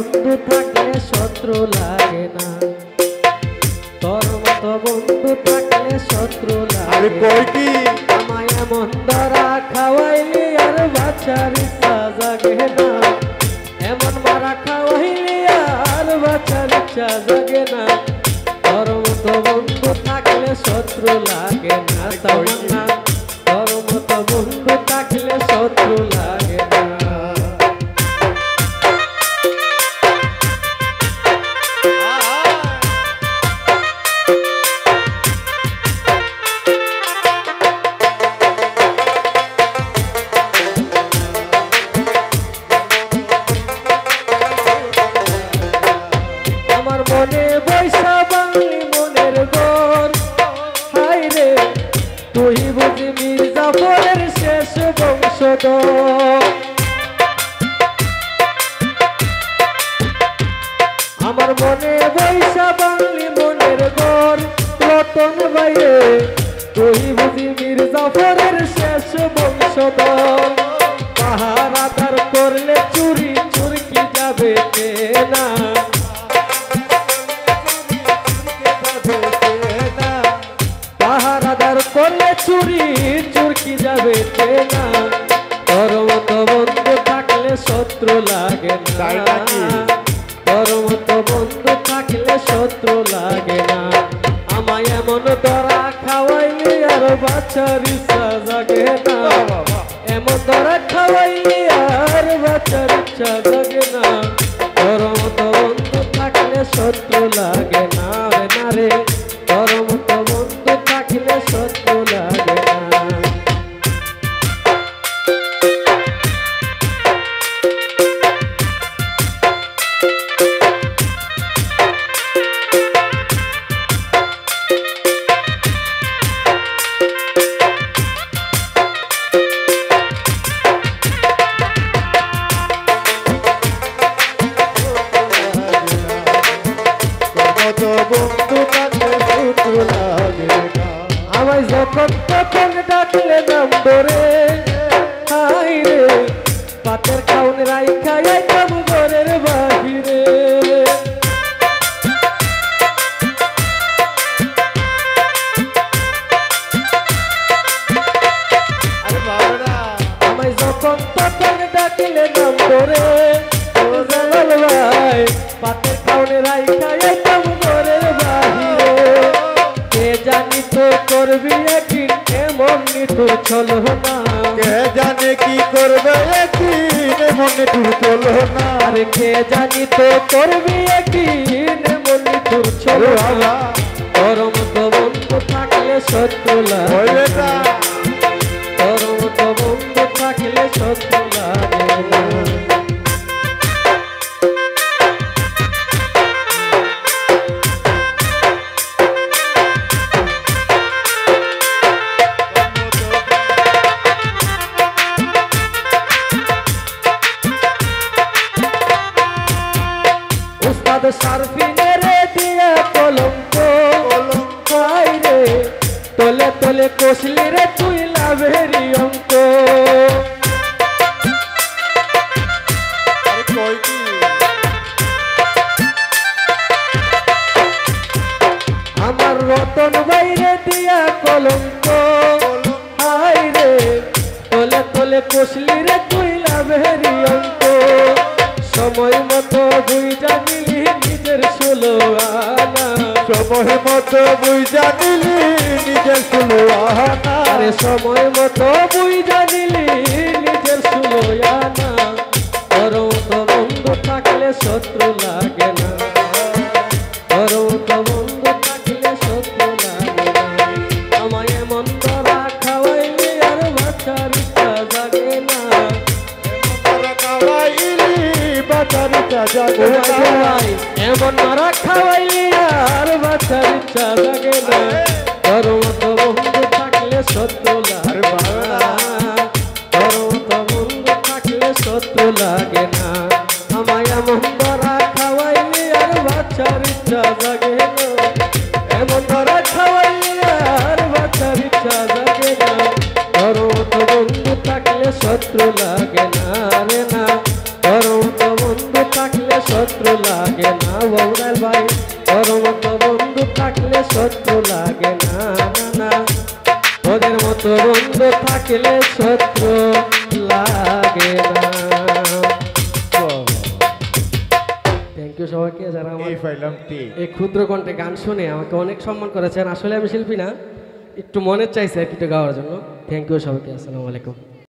বন্ধু থাকলে শত্রু লাগে না, তোর মতো বন্ধু থাকলে শত্রু লাগে কি আমায় এমন ধরা খাওয়াইলি আর বাঁচার ইচ্ছা জাগে না, এমন মারা খাওয়াইলি আর বাঁচার ইচ্ছা জাগে না, তোর মতো বন্ধু থাকলে শত্রু লাগে না, তামান্না তোর মতো বন্ধু থাকলে শত্রু লাগে না। আমার মনে বৈশা বাংলি মনের গর, হাই রে তুই বুঝি মির্জাফরের শেষ বংশধর। আমার মনে বৈশা বাংলি মনের গর, রতন বাইরে তুই বুঝি মির্জাফরের শেষ বংশধর। পাহারাদার করলে চুরি চুরকি যাবে না, পাহারাদার করলে চুরি চুরকি যাবে না, তোর মতো বন্ধু থাকলে শত্রু লাগে না, তোর মতো বন্ধু থাকলে শত্রু লাগে না, আমায় এমন ধরা খাওয়াইলি আর বাঁচার ইচ্ছা জাগে না, এমন ধরা খাওয়াইলি আর বাঁচার ইচ্ছা জাগে না, তোর মতো বন্ধু থাকলে শত্রু লাগে না রে না রে, তোর মতো বন্ধু থাকলে শত্রু লাগে না। আমায় যখন তখন ডাকলে নাম ধরে, হাই রে পাতের খাউন রাইখা আইতাম ঘরের বাহিরে, আমায় যখন তখন ডাকলে নাম ধরে, জালাল ভাই পাতের খাউন রাইখা আইতাম ঘরের বাহিরে, কে জানি তো করবি একদিন এমন নিঠুর চলো না, কে জানে কি করবে একদিন এমন নিঠুর চলো না, আরে কে জানি তো করবি একদিন এমন নিঠুর চলো না, তোর মতো বন্ধু থাকলে শত্রু লাগে না, তোর মতো বন্ধু থাকলে শত্রু লাগে না। উস্তাদ শারফিনের দিয়া কলঙ্ক, হাই রে তলে তলে কষলি রে তুই লাভেরি অঙ্ক, আমার রতন বাইরে দিয়া কলঙ্ক, হাই রে তলে তলে কষলি রে তুই লাভেরি অঙ্ক, সময় মতো বুঝা নিলি নিজের ষোলো আনা, সময় মতো বুঝা নিলি নিজের ষোলো আনা, আরে সময় মতো বুঝা নিলি নিজের ষোলো আনা, তোর মতো বন্ধু থাকলে শত্রু লাগে না, তোর মতো বন্ধু থাকলে শত্রু লাগে না, আমায় এমন ধরা খাওয়াইলি আর বাঁচার ইচ্ছা জাগে না, এমন মারা খাওয়াইলি আর বাঁচার ইচ্ছা জাগে না, তোর মতো বন্ধু থাকলে শত্রু লাগে না, তোর মতো বন্ধু থাকলে শত্রু লাগে না, আমায় এমন ধরা খাওয়াইলি আর বাঁচার ইচ্ছা জাগে না, এমন ধরা খাওয়াইলি আর বাঁচার ইচ্ছা জাগে না, তোর মতো বন্ধু থাকলে শত্রু লাগে না রে না, তোর মতো বন্ধু থাকলে শত্রু লাগে না বাবুলাল ভাই তোর মতো বন্ধু থাকলে শত্রু লাগে না না না তোদের মতো বন্ধু থাকলে শত্রু লাগে না। থ্যাংক ইউ সবাইকে যারা আমার এই ক্ষুদ্র কণ্ঠে গান শুনে আমাকে অনেক সম্মান করেছেন। আসলে আমি শিল্পী না, একটু মনে চাইছে একটু গাওয়ার জন্য। থ্যাংক ইউ সবাইকে, আসসালামু আলাইকুম।